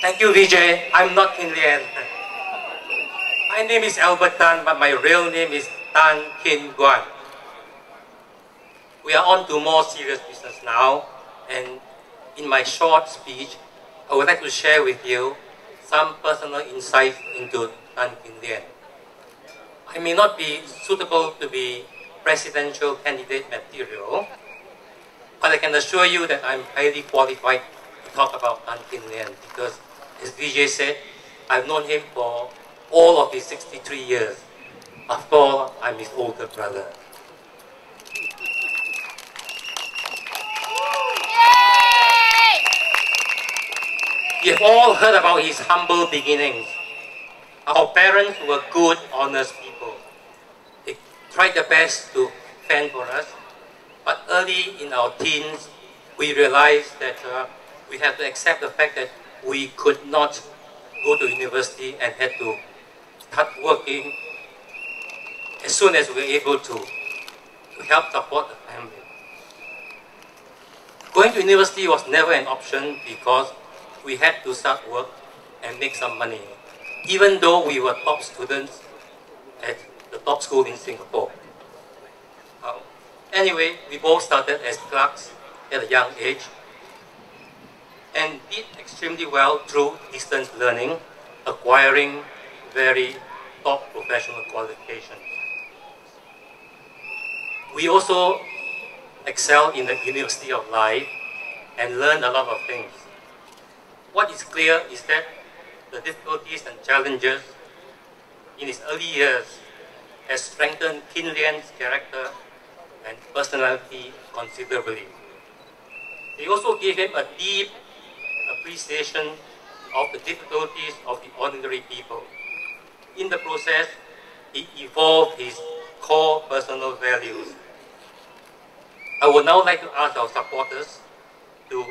Thank you, Vijay. I'm not Kian Lian. My name is Albert Tan, but my real name is Tan Kin Guan. We are on to more serious business now, and in my short speech, I would like to share with you some personal insights into Tan Kin Lian. I may not be suitable to be presidential candidate material, but I can assure you that I'm highly qualified to talk about Tan Kin Lian because, as Vijay said, I've known him for all of his 63 years. After all, I'm his older brother. You've all heard about his humble beginnings. Our parents were good, honest people. They tried their best to fend for us, but early in our teens, we realized that we had to accept the fact that we could not go to university and had to start working as soon as we were able to help support the family. Going to university was never an option because we had to start work and make some money, even though we were top students at the top school in Singapore. Anyway, we both started as clerks at a young age and did extremely well through distance learning, acquiring very top professional qualifications. We also excelled in the University of Life and learned a lot of things. What is clear is that the difficulties and challenges in his early years has strengthened Kian Lian's character and personality considerably. They also gave him a deep appreciation of the difficulties of the ordinary people. In the process, he evolved his core personal values. I would now like to ask our supporters to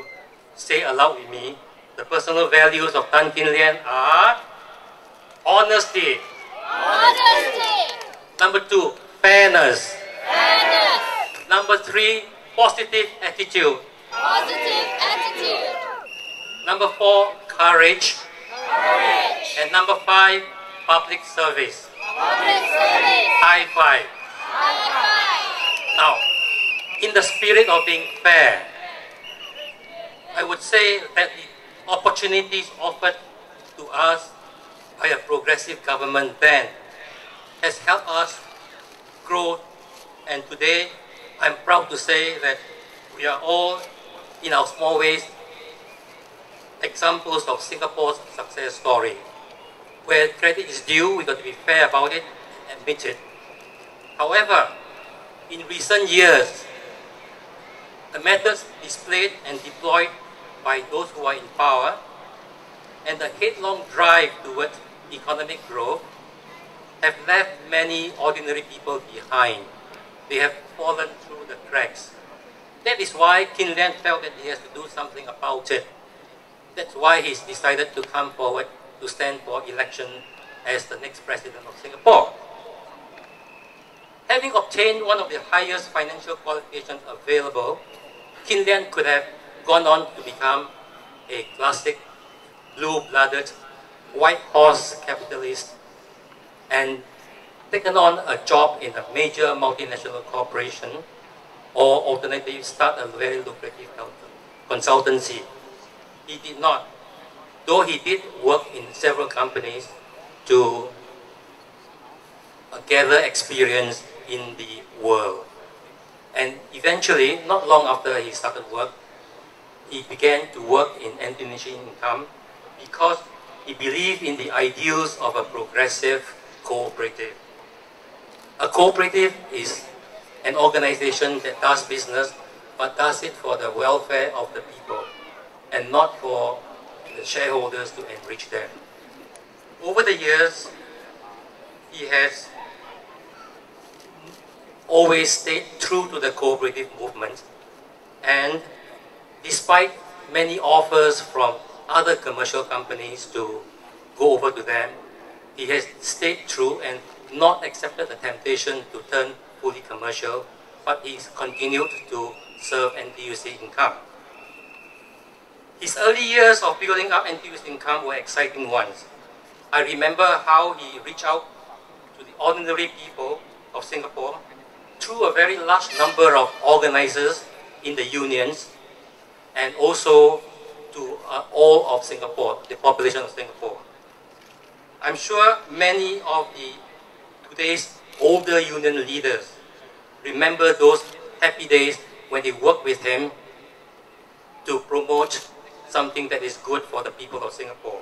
say aloud with me, the personal values of Tan Kin Lian are honesty. Honesty. Number 2, fairness. Fairness. Number 3, positive attitude. Positive attitude. Number 4, courage. Courage. And number 5, public service. Public service. High five. High five. Now, in the spirit of being fair, I would say that the opportunities offered to us by a progressive government then has helped us grow, and today I'm proud to say that we are all, in our small ways, examples of Singapore's success story. Where credit is due, we've got to be fair about it and admit it. However, in recent years, the methods displayed and deployed by those who are in power and the headlong drive towards economic growth have left many ordinary people behind. They have fallen through the cracks. That is why Kian Lian felt that he has to do something about it. That's why he's decided to come forward to stand for election as the next president of Singapore. Having obtained one of the highest financial qualifications available, Kian Lian could have gone on to become a classic blue-blooded white horse capitalist and taken on a job in a major multinational corporation, or alternatively start a very lucrative consultancy. He did not, though he did work in several companies to gather experience in the world. And eventually, not long after he started work, he began to work in Indonesian income because he believed in the ideals of a progressive cooperative. A cooperative is an organization that does business, but does it for the welfare of the people and not for the shareholders to enrich them. Over the years, he has always stayed true to the cooperative movement, and despite many offers from other commercial companies to go over to them, he has stayed true and not accepted the temptation to turn fully commercial, but he's continued to serve NTUC income. His early years of building up NTU's income were exciting ones. I remember how he reached out to the ordinary people of Singapore through a very large number of organizers in the unions and also to all of Singapore, the population of Singapore. I'm sure many of today's older union leaders remember those happy days when they worked with him to promote something that is good for the people of Singapore.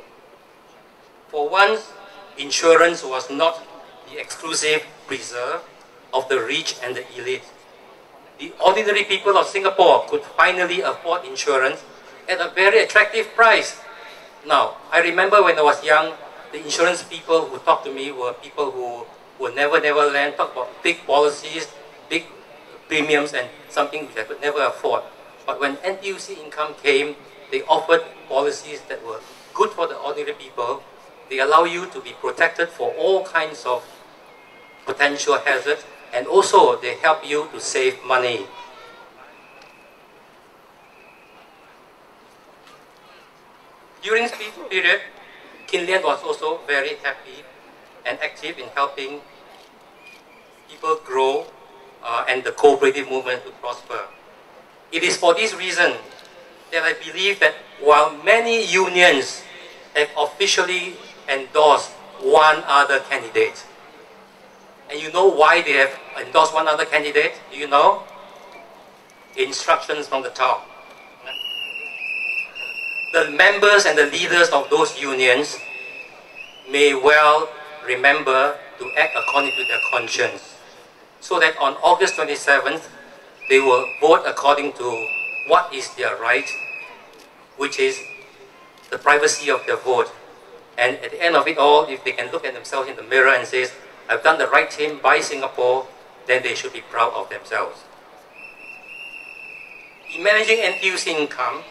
For once, insurance was not the exclusive preserve of the rich and the elite. The ordinary people of Singapore could finally afford insurance at a very attractive price. Now, I remember when I was young, the insurance people who talked to me were people who were never land, talk about big policies, big premiums, and something which I could never afford. But when NTUC income came, they offered policies that were good for the ordinary people. They allow you to be protected for all kinds of potential hazards, and also they help you to save money. During this period, Kian Lian was also very happy and active in helping people grow and the cooperative movement to prosper. It is for this reason that I believe that while many unions have officially endorsed one other candidate, and you know why they have endorsed one other candidate? Do you know? Instructions from the top. The members and the leaders of those unions may well remember to act according to their conscience, so that on August 27th, they will vote according to what is their right, which is the privacy of their vote. And at the end of it all, if they can look at themselves in the mirror and say, I've done the right thing by Singapore, then they should be proud of themselves. In managing NTU's income,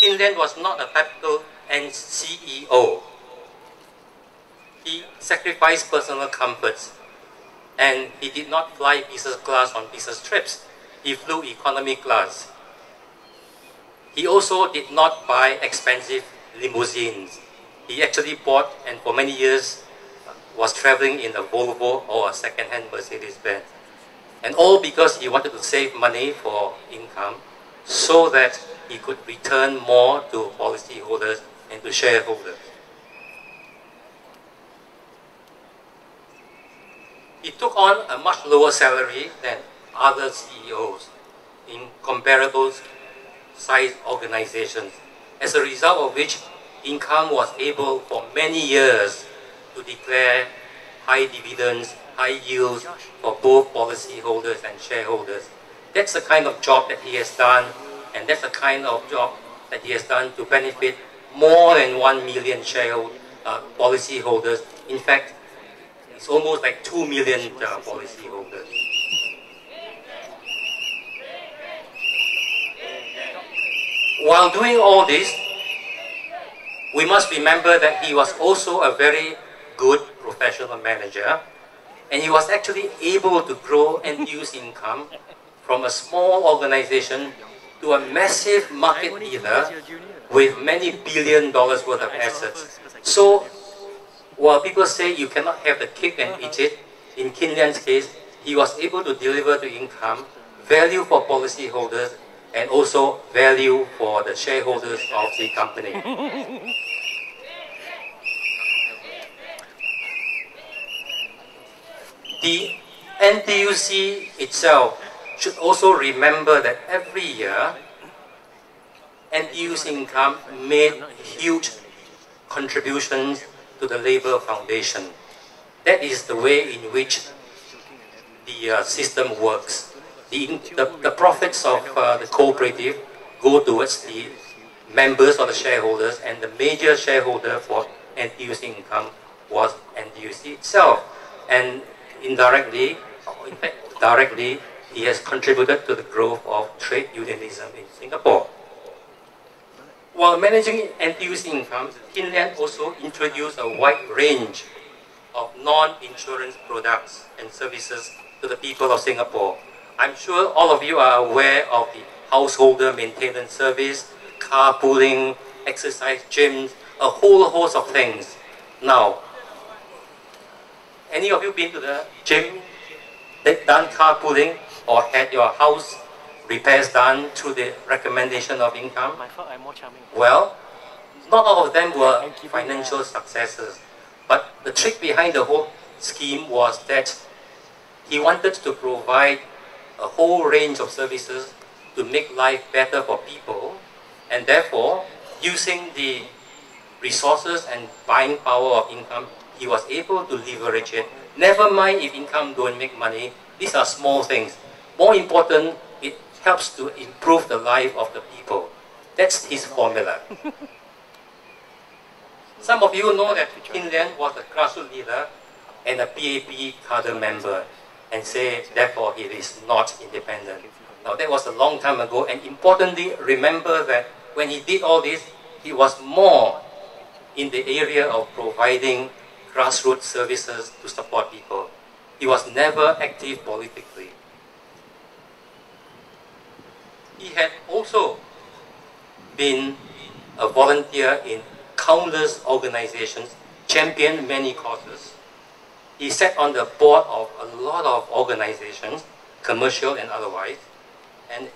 Kian Lian was not a typical CEO. He sacrificed personal comforts, and he did not fly business class on business trips. He flew economy class. He also did not buy expensive limousines. He actually bought, and for many years, was traveling in a Volvo or a second-hand Mercedes-Benz. And all because he wanted to save money for income so that he could return more to policyholders and to shareholders. He took on a much lower salary than other CEOs in comparable size organizations, as a result of which income was able for many years to declare high dividends, high yields for both policyholders and shareholders. That's the kind of job that he has done, and that's the kind of job that he has done to benefit more than 1 million policyholders. In fact, it's almost like 2 million policyholders. While doing all this, we must remember that he was also a very good professional manager, and he was actually able to grow and use income from a small organization to a massive market leader with many $billion worth of assets. So, while people say you cannot have the cake and eat it, in Kian Lian's case, he was able to deliver to income, value for policyholders, and also value for the shareholders of the company. The NTUC itself should also remember that every year, NTU's income made huge contributions to the Labour Foundation. That is the way in which the system works. The profits of the cooperative go towards the members or the shareholders, and the major shareholder for NTUC income was NTUC itself. And indirectly, or in fact directly, he has contributed to the growth of trade unionism in Singapore. While managing NTUC income, Kian Lian also introduced a wide range of non-insurance products and services to the people of Singapore. I'm sure all of you are aware of the householder maintenance service, carpooling, exercise gyms, a whole host of things. Now, any of you been to the gym, done carpooling, or had your house repairs done through the recommendation of income? Well, not all of them were financial successes. But the trick behind the whole scheme was that he wanted to provide a whole range of services to make life better for people, and therefore, using the resources and buying power of income, he was able to leverage it. Never mind if income don't make money, these are small things. More important, it helps to improve the life of the people. That's his formula. Some of you know that Kian Lian was a grassroots leader and a PAP cadre member, and say, therefore, he is not independent. Now, that was a long time ago, and importantly, remember that when he did all this, he was more in the area of providing grassroots services to support people. He was never active politically. He had also been a volunteer in countless organizations, championed many causes. He sat on the board of a lot of organizations, commercial and otherwise, and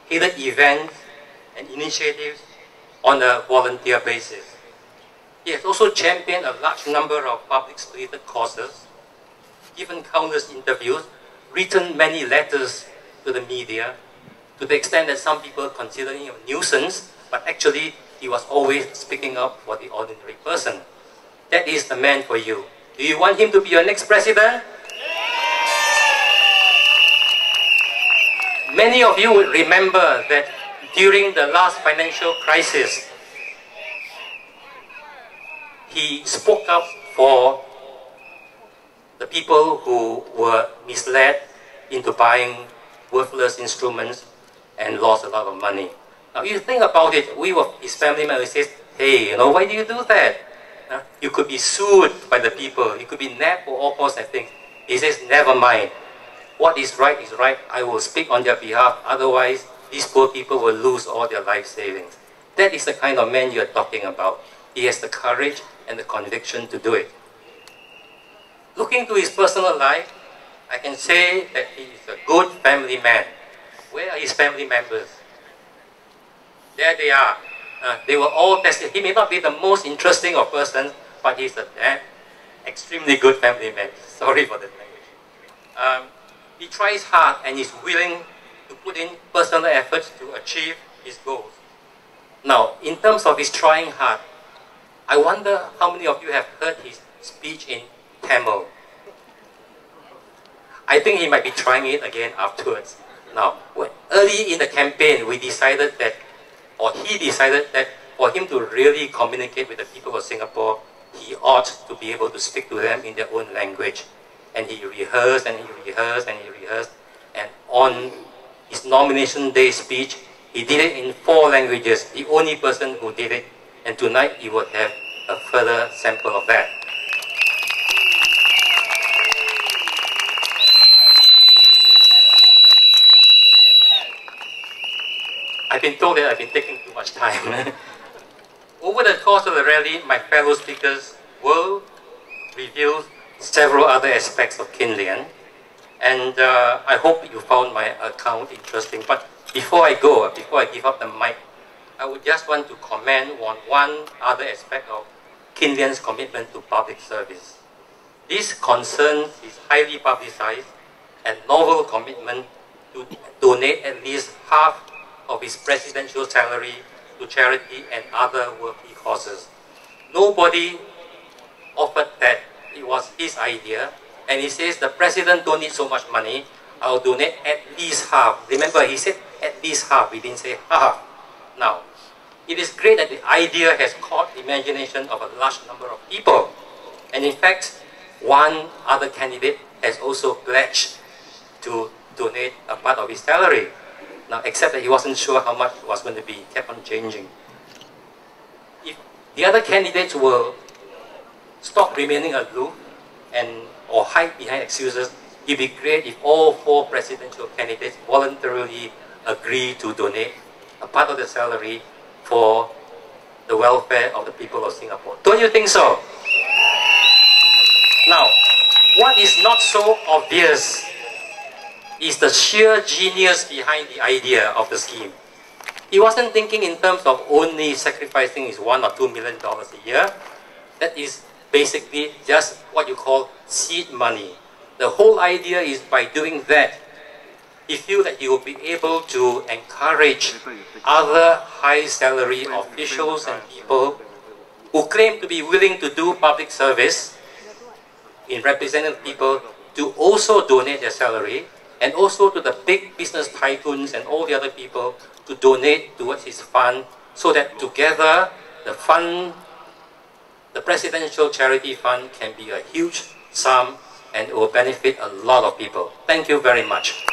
headed events and initiatives on a volunteer basis. He has also championed a large number of public-spirited causes, given countless interviews, written many letters to the media, to the extent that some people consider him a nuisance, but actually he was always speaking up for the ordinary person. That is the man for you. Do you want him to be your next president? Many of you will remember that during the last financial crisis, he spoke up for the people who were misled into buying worthless instruments and lost a lot of money. Now, you think about it, we were his family members. Says, hey, why do you do that? You could be sued by the people. You could be nabbed for all sorts of things. He says, never mind. What is right is right. I will speak on their behalf. Otherwise, these poor people will lose all their life savings. That is the kind of man you're talking about. He has the courage and the conviction to do it. Looking to his personal life, I can say that he is a good family man. Where are his family members? There they are. They were all tested. He may not be the most interesting of persons, but he's an extremely good family man. Sorry for the language. He tries hard and is willing to put in personal efforts to achieve his goals. Now, in terms of his trying hard, I wonder how many of you have heard his speech in Tamil. I think he might be trying it again afterwards. Now, early in the campaign, we decided that, or he decided that for him to really communicate with the people of Singapore, he ought to be able to speak to them in their own language. And he rehearsed and he rehearsed and he rehearsed. And on his nomination day speech, he did it in 4 languages, the only person who did it. And tonight you will have a further sample of that. I've been told that I've been taking too much time. Over the course of the rally, my fellow speakers will reveal several other aspects of Kian Lian, and I hope you found my account interesting. But before I go, before I give up the mic, I would just want to comment on one other aspect of Kian Lian's commitment to public service. This concerns his highly publicized and novel commitment to donate at least half of his presidential salary to charity and other worthy causes. Nobody offered that. It was his idea, and he says the president don't need so much money. I'll donate at least half. Remember, he said at least half. He didn't say half. Now, it is great that the idea has caught the imagination of a large number of people, and in fact, one other candidate has also pledged to donate a part of his salary. Now, except that he wasn't sure how much it was going to be, kept on changing. If the other candidates will stop remaining aloof or hide behind excuses, it'd be great if all 4 presidential candidates voluntarily agree to donate a part of the salary for the welfare of the people of Singapore. Don't you think so? Now, what is not so obvious is the sheer genius behind the idea of the scheme. He wasn't thinking in terms of only sacrificing his $1 or $2 million a year. That is basically just what you call seed money. The whole idea is by doing that, he feels that he will be able to encourage other high salary officials and people who claim to be willing to do public service in representing people to also donate their salary, and also to the big business tycoons and all the other people to donate towards his fund, so that together the fund, the presidential charity fund, can be a huge sum and it will benefit a lot of people. Thank you very much.